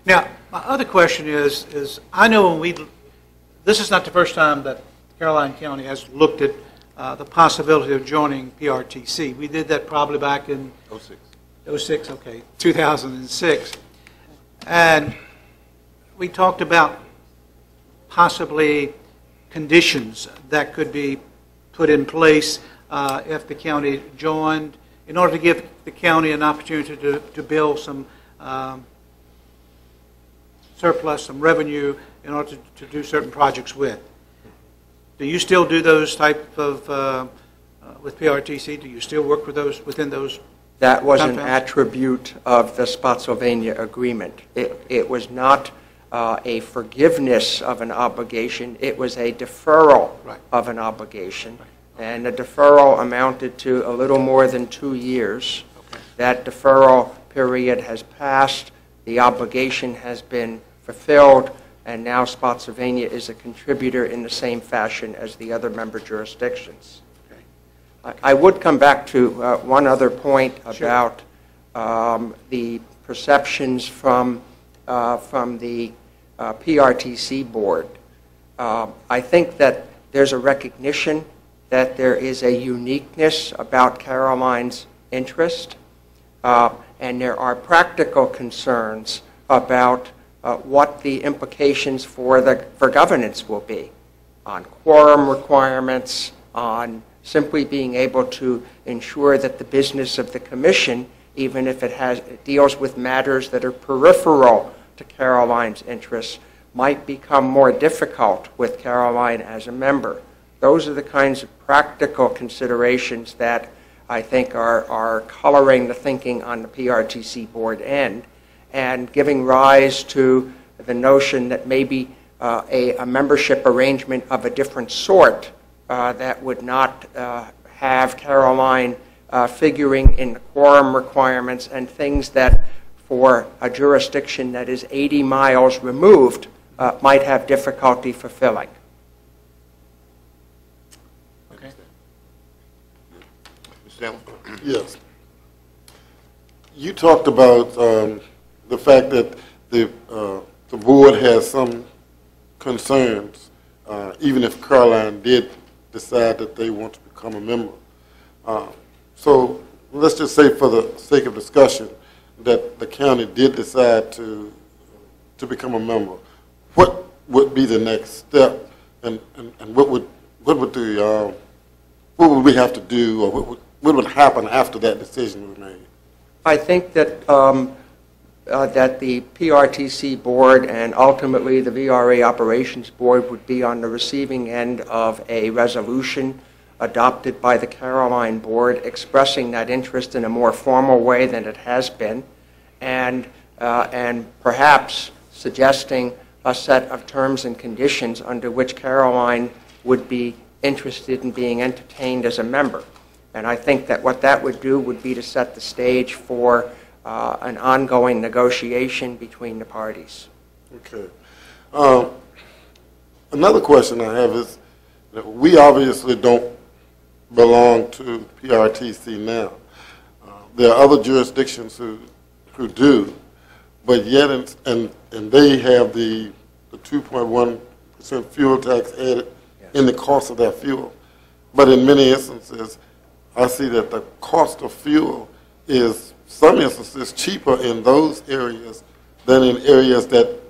Now, my other question is I know this is not the first time that Caroline County has looked at the possibility of joining PRTC. We did that probably back in '06, okay, 2006. And we talked about possibly conditions that could be put in place if the county joined in order to give the county an opportunity to build some surplus, some revenue in order to do certain projects with. Do you still do those type of, with PRTC, do you still work with those, within those? That was an attribute of the Spotsylvania agreement. It was not a forgiveness of an obligation, it was a deferral of an obligation. And the deferral amounted to a little more than 2 years. That deferral period has passed, the obligation has been fulfilled, and now Spotsylvania is a contributor in the same fashion as the other member jurisdictions. I would come back to one other point about the perceptions from the PRTC board. I think that there's a recognition that there is a uniqueness about Caroline's interest, and there are practical concerns about what the implications for governance will be on quorum requirements, on simply being able to ensure that the business of the commission, even if it deals with matters that are peripheral to Caroline's interests, might become more difficult with Caroline as a member. Those are the kinds of practical considerations that I think are coloring the thinking on the PRTC board end and giving rise to the notion that maybe a membership arrangement of a different sort that would not have Caroline figuring in the quorum requirements and things that for a jurisdiction that is 80 miles removed might have difficulty fulfilling. Okay. Mr. Yes. You talked about the fact that the board has some concerns, even if Caroline did decide that they want to become a member. So let's just say, for the sake of discussion, that the county did decide to become a member. What would be the next step, and what would we have to do, or what would happen after that decision was made? I think that that the PRTC board and ultimately the VRA operations board would be on the receiving end of a resolution adopted by the Caroline board expressing that interest in a more formal way than it has been, and perhaps suggesting a set of terms and conditions under which Caroline would be interested in being entertained as a member. And I think that what that would do would be to set the stage for an ongoing negotiation between the parties. Okay. Another question I have is that we obviously don't belong to PRTC now. There are other jurisdictions who do, but yet, and they have the 2.1% fuel tax added in the cost of their fuel. But in many instances, I see that the cost of fuel is, some instances, cheaper in those areas than in areas that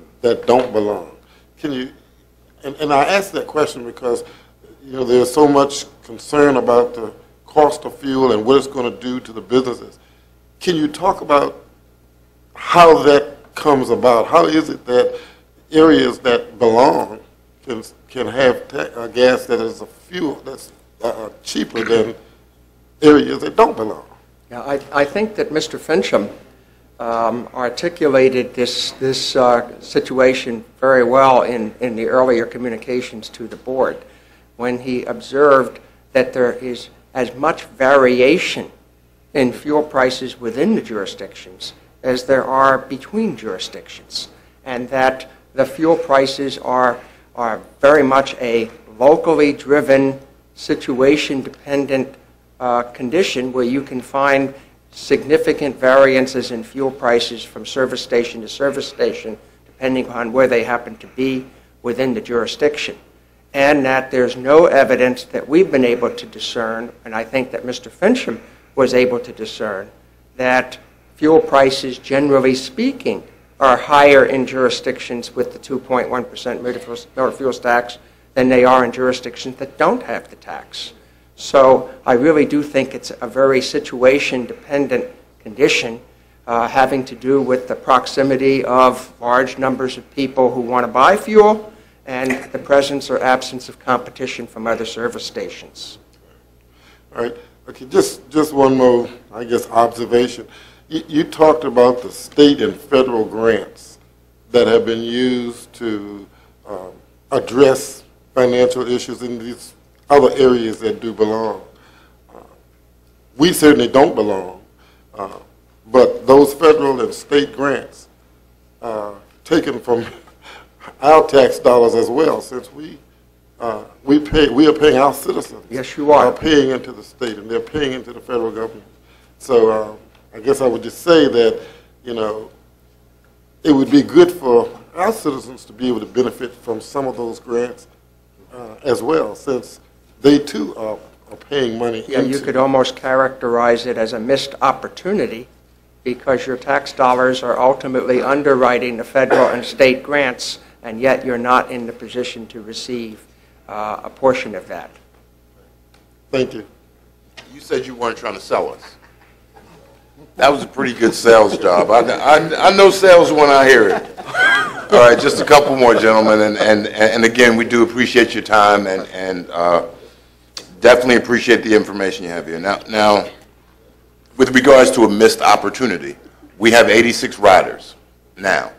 don't belong. Can you, and I ask that question because, you know, there's so much concern about the cost of fuel and what it's going to do to the businesses. Can you talk about how that comes about? How is it that areas that belong can have gas that is a fuel that's cheaper than areas that don't belong? Yeah, I think that Mr. Fincham articulated this situation very well in the earlier communications to the board when he observed that there is as much variation in fuel prices within the jurisdictions as there are between jurisdictions, and that the fuel prices are very much a locally driven, situation-dependent condition where you can find significant variances in fuel prices from service station to service station, depending on where they happen to be within the jurisdiction. And that there's no evidence that we've been able to discern, and I think that Mr. Fincham was able to discern, that fuel prices, generally speaking, are higher in jurisdictions with the 2.1% motor fuels tax than they are in jurisdictions that don't have the tax. So I really do think it's a very situation-dependent condition having to do with the proximity of large numbers of people who want to buy fuel and the presence or absence of competition from other service stations. All right. Okay, just one more, I guess, observation. You talked about the state and federal grants that have been used to address financial issues in these other areas that do belong. We certainly don't belong, but those federal and state grants are taken from our tax dollars as well, since we are paying our citizens. Yes, you are. Paying into the state, and they're paying into the federal government. So I guess I would just say that, you know, it would be good for our citizens to be able to benefit from some of those grants as well, since they too are paying money Yeah, you could almost characterize it as a missed opportunity because your tax dollars are ultimately underwriting the federal and state grants, and yet you're not in the position to receive a portion of that. Thank you. You said you weren't trying to sell us. That was a pretty good sales job. I know sales when I hear it. All right, just a couple more, gentlemen, and again, we do appreciate your time and definitely appreciate the information you have here. Now, with regards to a missed opportunity, we have 86 riders now.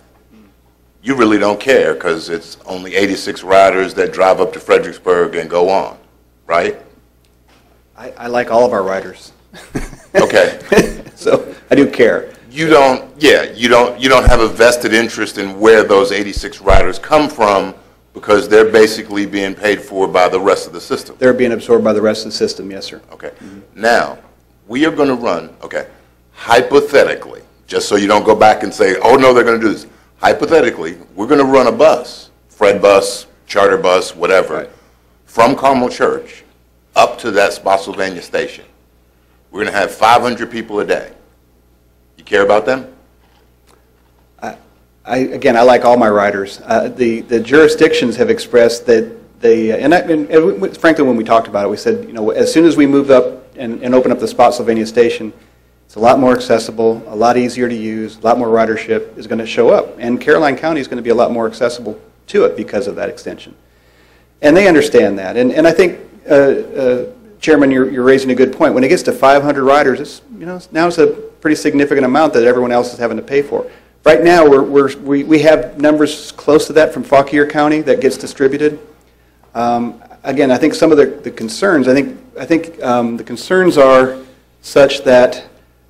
You really don't care because it's only 86 riders that drive up to Fredericksburg and go on, right? I like all of our riders. Okay. So I do care. You don't have a vested interest in where those 86 riders come from because they're basically being paid for by the rest of the system. They're being absorbed by the rest of the system, yes, sir. Okay. Now, we are going to run, okay, hypothetically, just so you don't go back and say, oh, no, they're going to do this. Hypothetically, we're going to run a bus, Fred bus, charter bus, whatever, Right. from Carmel Church up to that Spotsylvania station. We're going to have 500 people a day. You care about them? Again, I like all my riders. The jurisdictions have expressed that they, and frankly, when we talked about it, we said, you know, as soon as we move up and open up the Spotsylvania station, it's a lot more accessible, a lot easier to use, a lot more ridership is going to show up. And Caroline County is going to be a lot more accessible to it because of that extension. And they understand that. And I think, Chairman, you're raising a good point. When it gets to 500 riders, it's, you know, now it's a pretty significant amount that everyone else is having to pay for. Right now, we have numbers close to that from Fauquier County that gets distributed. Again, I think some of the concerns, I think the concerns are such that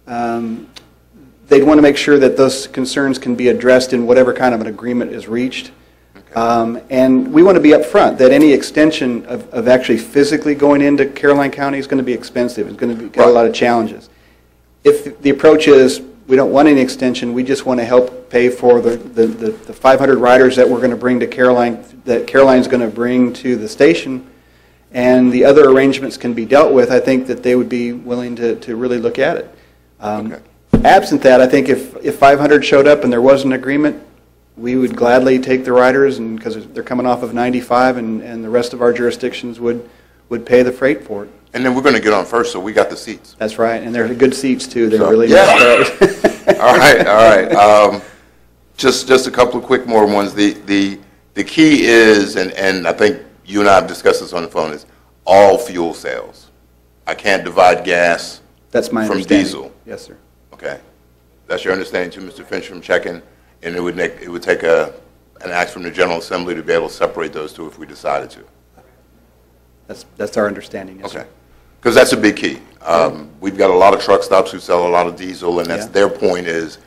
they'd want to make sure that those concerns can be addressed in whatever kind of an agreement is reached. Okay. And we want to be upfront that any extension of actually physically going into Caroline County is going to be expensive. It's going to got a lot of challenges. If the approach is we don't want any extension, we just want to help pay for the 500 riders that we're going to bring to Caroline, that Caroline's going to bring to the station, and the other arrangements can be dealt with, I think that they would be willing to really look at it. Okay. Absent that, I think if 500 showed up and there was an agreement, we would gladly take the riders, and because they're coming off of 95, and the rest of our jurisdictions would pay the freight for it. And then we're going to get on first, so we got the seats. That's right, and they're good seats too. They're So, really yeah. nice. All right. Just a couple of quick more ones. The key is, and I think you and I have discussed this on the phone, is all fuel sales. I can't divide gas That's my from understanding. diesel. Yes, sir. Okay. That's your understanding too, Mr. Finch, from checking, and it would take an act from the General Assembly to be able to separate those two if we decided to. That's our understanding. Yes, Okay. sir. Because that's a big key. We've got a lot of truck stops who sell a lot of diesel, and that's Yeah. their point is,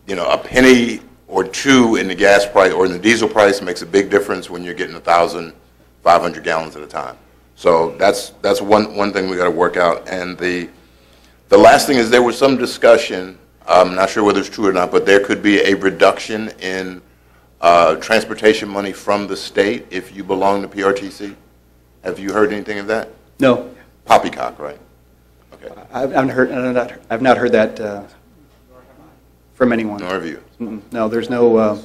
you know, a penny or two in the gas price or in the diesel price makes a big difference when you're getting 1,500 gallons at a time. So that's one thing we got to work out. And the The last thing is there was some discussion, I'm not sure whether it's true or not, but there could be a reduction in transportation money from the state if you belong to PRTC. Have you heard anything of that? No, Poppycock, right? Okay. I've not heard that from anyone. Nor have you. No, there's no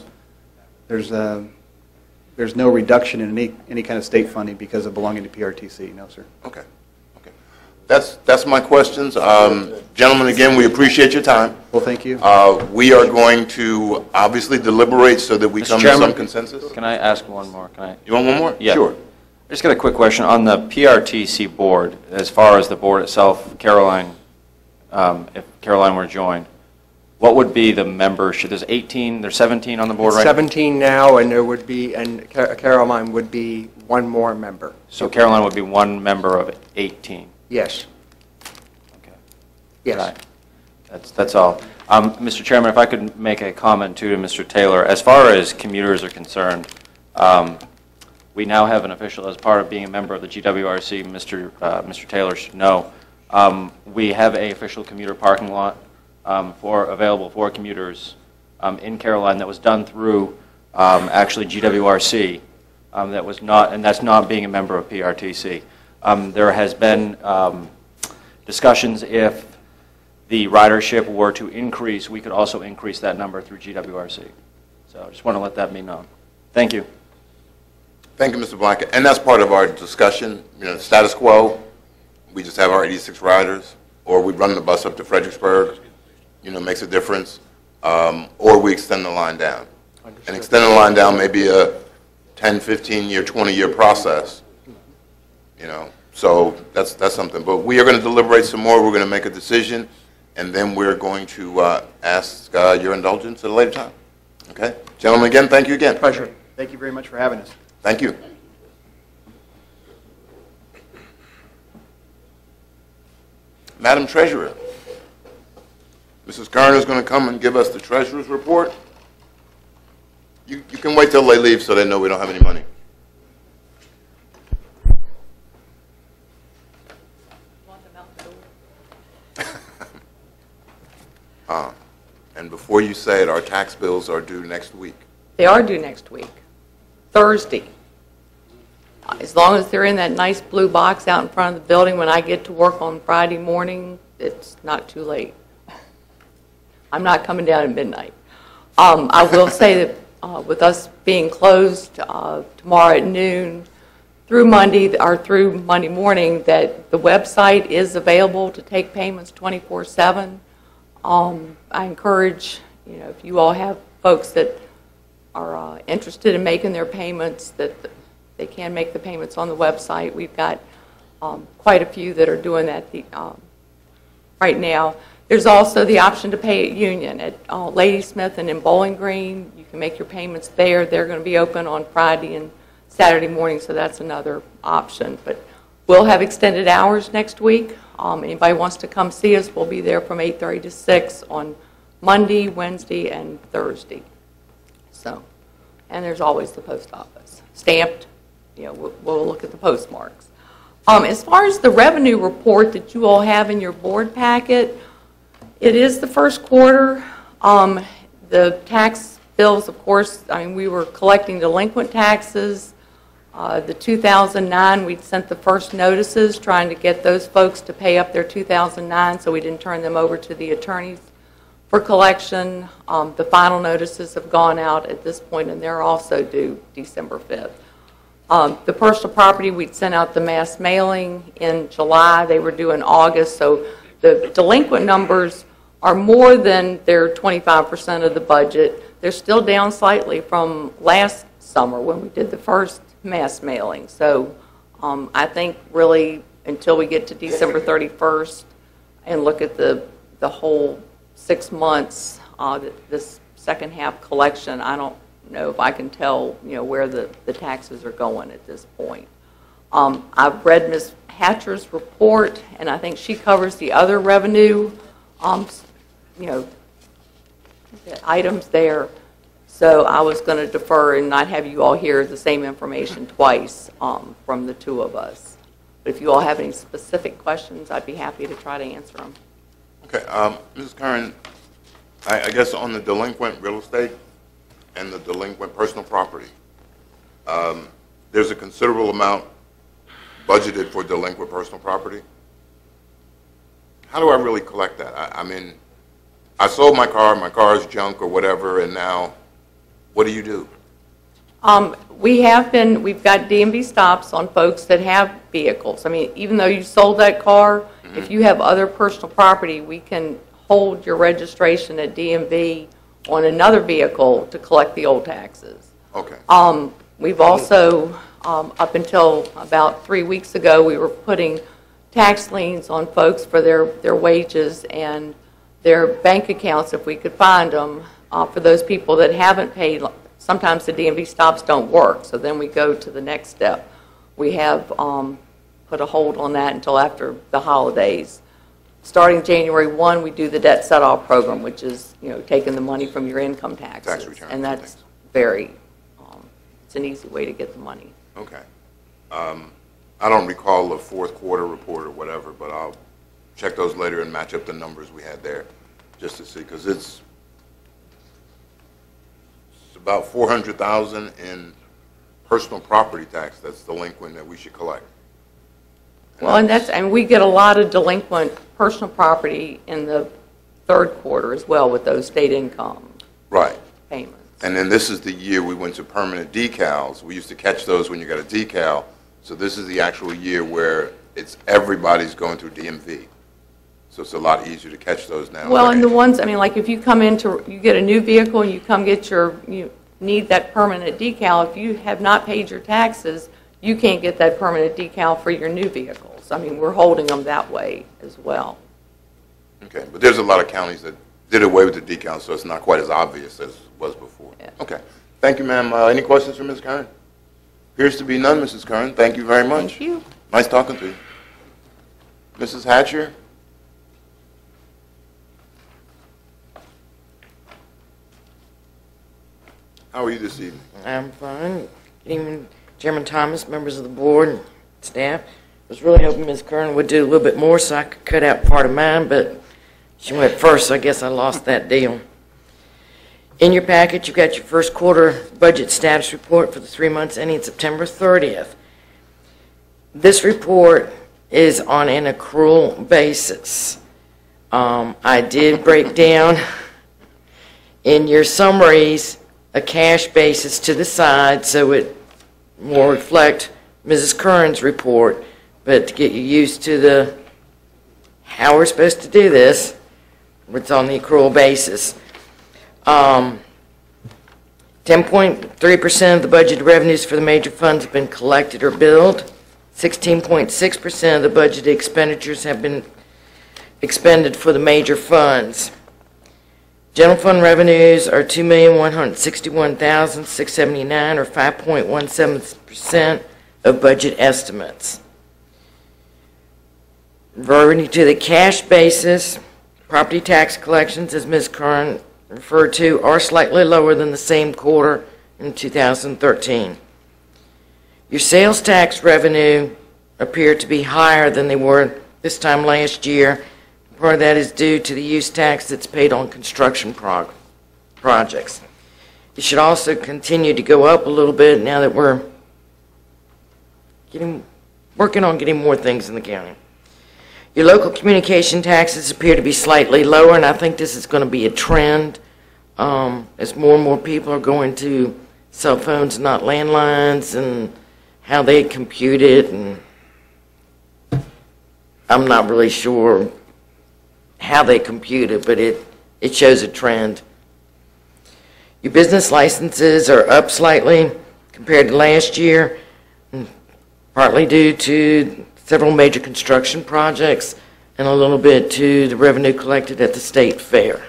reduction in any kind of state funding because of belonging to PRTC. No, sir. Okay. Okay. That's my questions. Gentlemen, again, we appreciate your time. Well, thank you. We are going to obviously deliberate so that we come to some consensus. Can I ask one more? Can I? You want one more? Yeah. Sure. I just got a quick question on the PRTC board. As far as the board itself, Caroline, if Caroline were joined, what would be the membership? There's 18, there's 17 on the board, right? 17 now, and there would be, and Caroline would be one more member. So Caroline would be one member of 18. Yes. Okay. Yes. Right. That's all. Mr. Chairman, if I could make a comment too to Mr. Taylor. As far as commuters are concerned, we now have an official, as part of being a member of the GWRC, Mr. Taylor should know, we have an official commuter parking lot available for commuters in Caroline that was done through actually GWRC. That was not, and that's not being a member of PRTC. There has been discussions if the ridership were to increase, we could also increase that number through GWRC. So I just want to let that be known. Thank you. Thank you, Mr. Blanket. And that's part of our discussion. You know, status quo, we just have our 86 riders, or we run the bus up to Fredericksburg, you know, makes a difference, or we extend the line down. And extending the line down may be a 10, 15-year, 20-year process, you know. So that's something. But we are going to deliberate some more. We're going to make a decision, and then we're going to ask your indulgence at a later time. Okay? Gentlemen, again, thank you again. Pleasure. Thank you very much for having us. Thank you. Madam Treasurer, Mrs. Kern is going to come and give us the Treasurer's report. You can wait till they leave so they know we don't have any money. And before you say it, our tax bills are due next week. They are due next week, Thursday. As long as they're in that nice blue box out in front of the building when I get to work on Friday morning, it's not too late. I'm not coming down at midnight. I will say that with us being closed tomorrow at noon through Monday morning, that the website is available to take payments 24/7. I encourage, you know, if you all have folks that are interested in making their payments, that they can make the payments on the website. We've got quite a few that are doing that right now. There's also the option to pay at Union at Ladysmith and in Bowling Green. You can make your payments there. They're going to be open on Friday and Saturday morning, so that's another option. But we'll have extended hours next week. Anybody wants to come see us, we'll be there from 8:30 to 6 on Monday, Wednesday, and Thursday. So, and there's always the post office. Stamped, you know, we'll look at the postmarks. As far as the revenue report that you all have in your board packet, it is the first quarter. The tax bills, of course, I mean, we were collecting delinquent taxes. The 2009, we sent the first notices trying to get those folks to pay up their 2009, so we didn't turn them over to the attorneys for collection. The final notices have gone out at this point, and they're also due December 5th. The personal property, we'd sent out the mass mailing in July. They were due in August, so the delinquent numbers are more than their 25% of the budget. They're still down slightly from last summer when we did the first mass mailing. So I think really until we get to December 31st and look at the whole 6 months, this second half collection, I don't know if I can tell, you know, where the taxes are going at this point. I've read Ms. Hatcher's report, and I think she covers the other revenue, you know, items there. So I was going to defer and not have you all hear the same information twice from the two of us. But if you all have any specific questions, I'd be happy to try to answer them. Okay, Mrs. Curran, I guess on the delinquent real estate and the delinquent personal property, there's a considerable amount budgeted for delinquent personal property. How do I really collect that? I mean, I sold my car is junk or whatever, and now, what do you do? We've got DMV stops on folks that have vehicles. I mean, even though you sold that car, if you have other personal property, we can hold your registration at DMV on another vehicle to collect the old taxes. Okay. We've also, up until about 3 weeks ago, we were putting tax liens on folks for their wages and their bank accounts, if we could find them, for those people that haven't paid. Sometimes the DMV stops don't work, so then we go to the next step. We have put a hold on that until after the holidays. Starting January 1, we do the debt set-off program, which is, taking the money from your income taxes. Tax return. And that's very, it's an easy way to get the money. Okay. I don't recall the fourth quarter report or whatever, but I'll check those later and match up the numbers we had there just to see, because it's about $400,000 in personal property tax that's delinquent that we should collect. Well, and we get a lot of delinquent personal property in the third quarter as well with those state income Right. payments. And then this is the year we went to permanent decals. We used to catch those when you got a decal. So this is the actual year where everybody's going through DMV. So it's a lot easier to catch those now. Well, and the ones, like if you you get a new vehicle and you come get you need that permanent decal, if you have not paid your taxes, you can't get that permanent decal for your new vehicles. We're holding them that way as well. Okay, but there's a lot of counties that did away with the decal, so it's not quite as obvious as it was before. Yeah. Okay. Thank you, ma'am. Any questions for Ms. Curran? Appears to be none, Mrs. Curran. Thank you very much. Thank you. Nice talking to you. Mrs. Hatcher? How are you this evening? I'm fine. Good evening, Chairman Thomas, members of the board, and staff. I was really hoping Ms. Curran would do a little bit more so I could cut out part of mine, but she went first, so I guess I lost that deal. In your packet, you've got your first quarter budget status report for the 3 months ending September 30th. This report is on an accrual basis. I did break down in your summaries a cash basis to the side so it will reflect Mrs. Curran's report, but to get you used to how we're supposed to do this, it's on the accrual basis. 10.3% of the budgeted revenues for the major funds have been collected or billed. 16.6% of the budgeted expenditures have been expended for the major funds. General fund revenues are $2,161,679, or 5.17% of budget estimates. Reverting to the cash basis, property tax collections, as Ms. Curran referred to, are slightly lower than the same quarter in 2013. Your sales tax revenue appear to be higher than they were this time last year. Part of that is due to the use tax that's paid on construction projects. It should also continue to go up a little bit now that we're working on getting more things in the county. Your local communication taxes appear to be slightly lower, and I think this is going to be a trend as more and more people are going to cell phones, not landlines, and how they compute it. And I'm not really sure how they compute it, but it shows a trend. Your business licenses are up slightly compared to last year, partly due to several major construction projects and a little bit to the revenue collected at the state fair.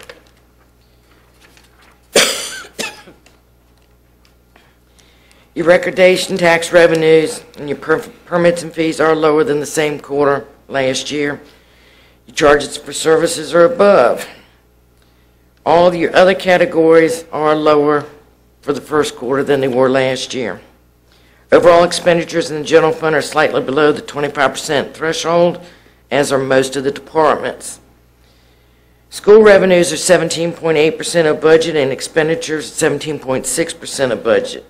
Your recordation tax revenues and your permits and fees are lower than the same quarter last year. Your charges for services are above. All of your other categories are lower for the first quarter than they were last year. Overall expenditures in the general fund are slightly below the 25% threshold, as are most of the departments. School revenues are 17.8% of budget and expenditures 17.6% of budget.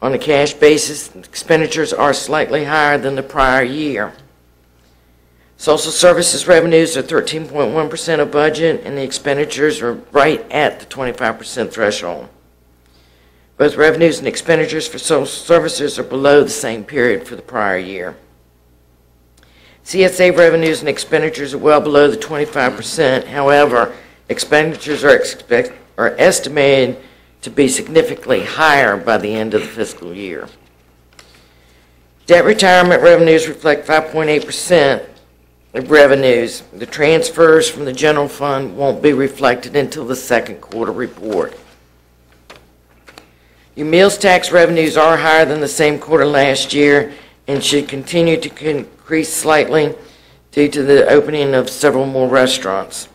On a cash basis, expenditures are slightly higher than the prior year. Social services revenues are 13.1% of budget, and the expenditures are right at the 25% threshold. Both revenues and expenditures for social services are below the same period for the prior year. CSA revenues and expenditures are well below the 25%. However, expenditures are estimated to be significantly higher by the end of the fiscal year. Debt retirement revenues reflect 5.8% of revenues. The transfers from the general fund won't be reflected until the second quarter report. Your meals tax revenues are higher than the same quarter last year and should continue to increase slightly due to the opening of several more restaurants.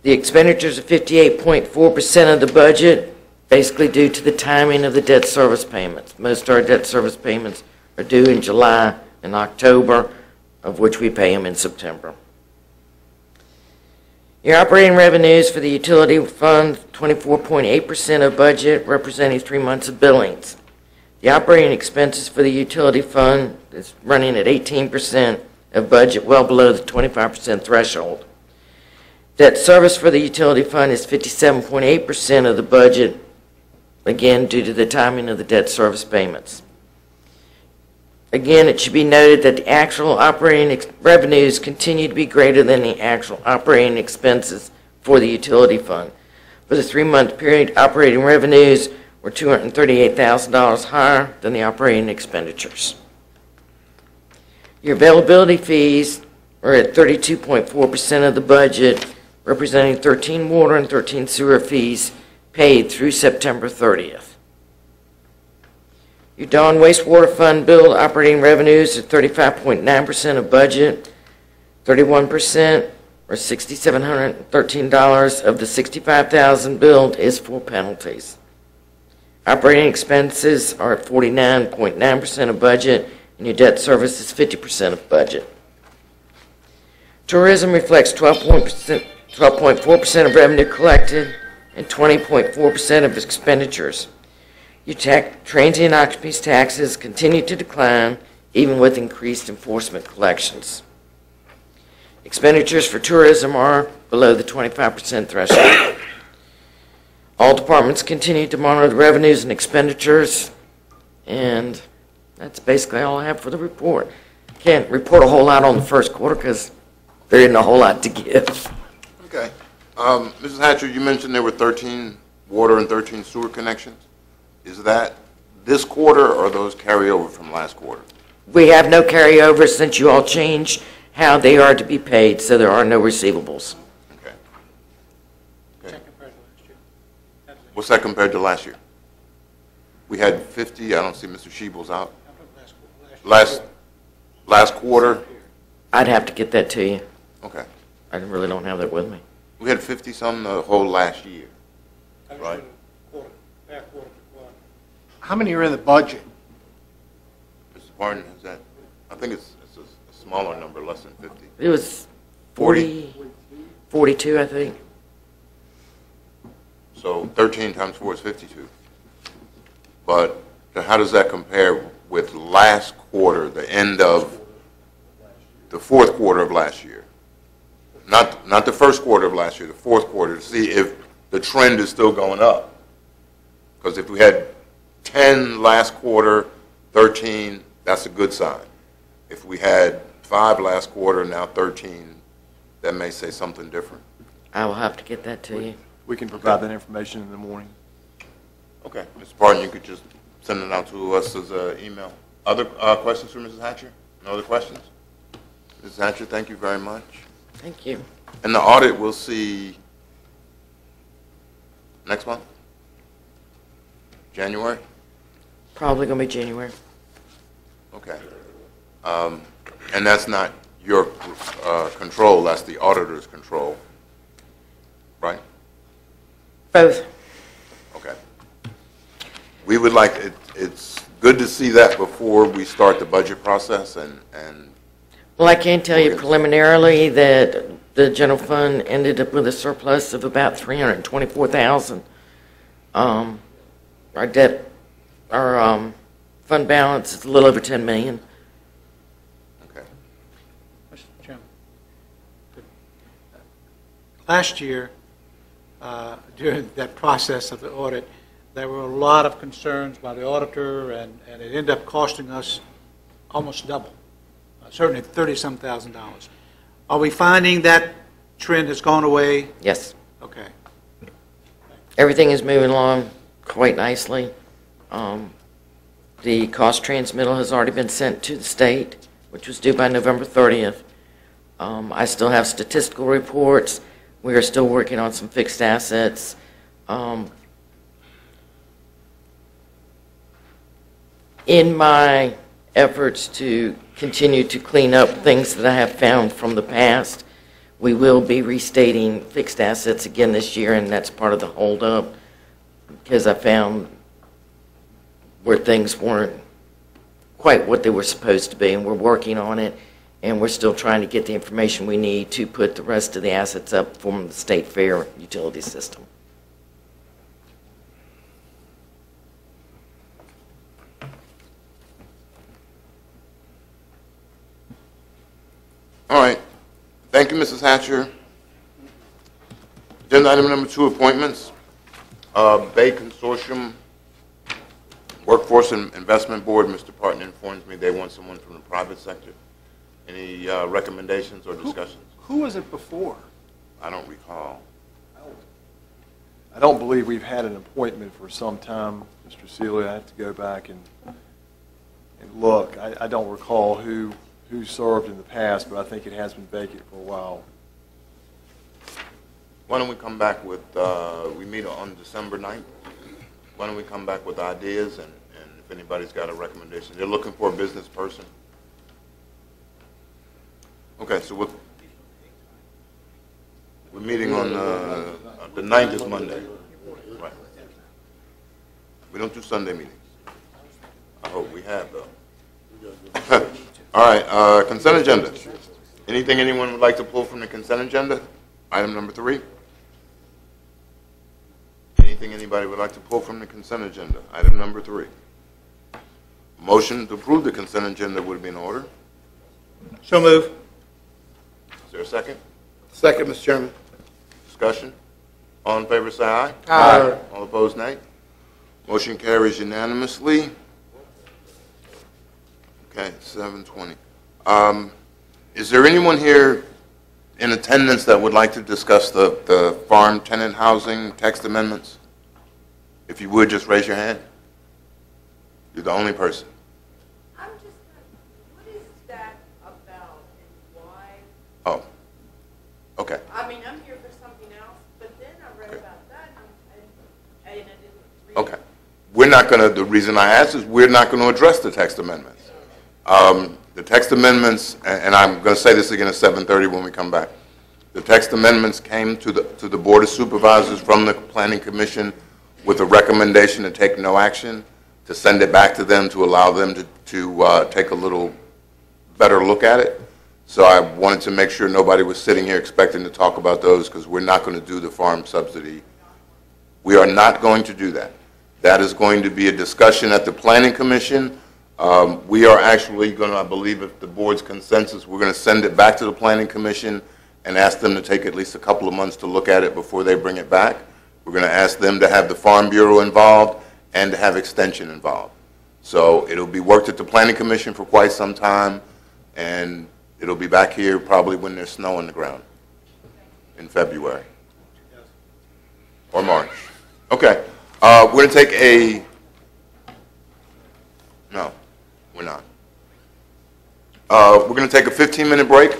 The expenditures are 58.4% of the budget, basically due to the timing of the debt service payments. Most of our debt service payments are due in July and October, of which we pay them in September. Your operating revenues for the utility fund, 24.8% of budget, representing 3 months of billings. The operating expenses for the utility fund is running at 18% of budget, well below the 25% threshold. Debt service for the utility fund is 57.8% of the budget, again due to the timing of the debt service payments. Again, it should be noted that the actual operating revenues continue to be greater than the actual operating expenses for the utility fund. For the 3-month period, operating revenues were $238,000 higher than the operating expenditures. Your availability fees are at 32.4% of the budget, representing 13 water and 13 sewer fees paid through September 30th. Your Dawn Wastewater Fund billed operating revenues are 35.9% of budget, 31% or $6,713 of the $65,000 billed is for penalties. Operating expenses are at 49.9% of budget, and your debt service is 50% of budget. Tourism reflects 12.4% of revenue collected and 20.4% of expenditures. Your transient occupancy taxes continue to decline, even with increased enforcement collections. Expenditures for tourism are below the 25% threshold. All departments continue to monitor the revenues and expenditures, and that's basically all I have for the report. Can't report a whole lot on the first quarter because there isn't a whole lot to give. Okay. Mrs. Hatcher, you mentioned there were 13 water and 13 sewer connections. Is that this quarter or those carryover from last quarter? We have no carryover since you all changed how they are to be paid, so there are no receivables. Okay. What's that compared to last year? We had 50, I don't see Mr. Sheebles out. Last quarter? I'd have to get that to you. Okay. I really don't have that with me. We had 50-some the whole last year, right? How many are in the budget? Mr. Barton, is that, I think it's a smaller number, less than 50. It was 42, I think. So 13 times 4 is 52. But how does that compare with last quarter, the end of the fourth quarter of last year? Not the first quarter of last year, the fourth quarter, to see if the trend is still going up. Because if we had 10 last quarter, 13, that's a good sign. If we had 5 last quarter, now 13, that may say something different. I will have to get that to you. We can provide that information in the morning. Okay. Mr. Barton, you could just send it out to us as an email. Other questions for Mrs. Hatcher? No other questions? Mrs. Hatcher, thank you very much. Thank you. And the audit we'll see next month? January? Probably going to be January. Okay. And that's not your control, that's the auditor's control, right? Both. Okay. We would like, it's good to see that before we start the budget process and Well, I can tell you preliminarily that the general fund ended up with a surplus of about $324,000. Our debt, our fund balance is a little over $10 million. Okay. Mr. Chairman. Last year, during that process of the audit, there were a lot of concerns by the auditor, and it ended up costing us almost double, certainly $30-some thousand. Are we finding that trend has gone away? Yes. Okay. Everything is moving along quite nicely. The cost transmittal has already been sent to the state, which was due by November 30th. I still have statistical reports. We are still working on some fixed assets. In my efforts to continue to clean up things that I have found from the past, we will be restating fixed assets again this year, and that's part of the holdup, because I found where things weren't quite what they were supposed to be, and we're working on it, and we're still trying to get the information we need to put the rest of the assets up from the state fair utility system. All right. Thank you, Mrs. Hatcher. Agenda item number 2, appointments. Bay Consortium Workforce and Investment Board, Mr. Partner informs me they want someone from the private sector. Any recommendations or discussions? Who was it before? I don't recall. I don't believe we've had an appointment for some time, Mr. Seeley. I have to go back and look. I don't recall who served in the past, but I think it has been vacant for a while. Why don't we come back with, we meet on December 9th. Why don't we come back with ideas, and if anybody's got a recommendation. They're looking for a business person. Okay, so we're meeting on the 9th is Monday. Right. We don't do Sunday meetings. I hope we have, though. All right, consent agenda. Anything anyone would like to pull from the consent agenda? Item number 3. Anything anybody would like to pull from the consent agenda? Item number 3. Motion to approve the consent agenda would be in order. So move. Is there a second? Second, Mr. Chairman. Discussion? All in favor, say aye. Aye. All opposed, nay. Motion carries unanimously. Okay, 7:20. Is there anyone here in attendance that would like to discuss the farm tenant housing text amendments? If you would, just raise your hand. You're the only person. I'm just, what is that about and why? Oh, okay. I mean, I'm here for something else, but then I read about that and I didn't read. Okay. We're not going to, the reason I asked is we're not going to address the text amendments. The text amendments, and I'm going to say this again at 7:30 when we come back. The text amendments came to the Board of Supervisors from the Planning Commission with a recommendation to take no action, to send it back to them to allow them to take a little better look at it. So I wanted to make sure nobody was sitting here expecting to talk about those, because we're not going to do the farm subsidy. We are not going to do that. That is going to be a discussion at the Planning Commission. We are actually going to, I believe, if the board's consensus, we're going to send it back to the Planning Commission and ask them to take at least a couple of months to look at it before they bring it back. We're going to ask them to have the Farm Bureau involved and to have Extension involved. So it'll be worked at the Planning Commission for quite some time, and it'll be back here probably when there's snow on the ground in February or March. Okay. We're going to take a, no, we're not. We're going to take a 15-minute break.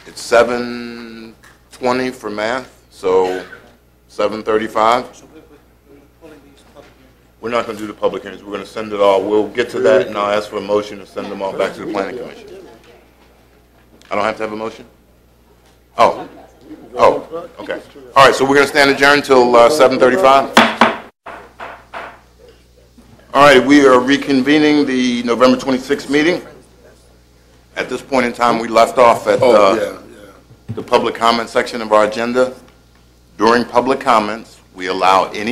It's 7:20 for math, so 7:35. We're not going to do the public hearings. We're going to send it all. We'll get to that, and I'll ask for a motion to send them all back to the Planning Commission. I don't have to have a motion? Oh, okay. All right, so we're going to stand adjourned until 7:35. All right, we are reconvening the November 26th meeting. At this point in time, we left off at the public comment section of our agenda. During public comments, we allow any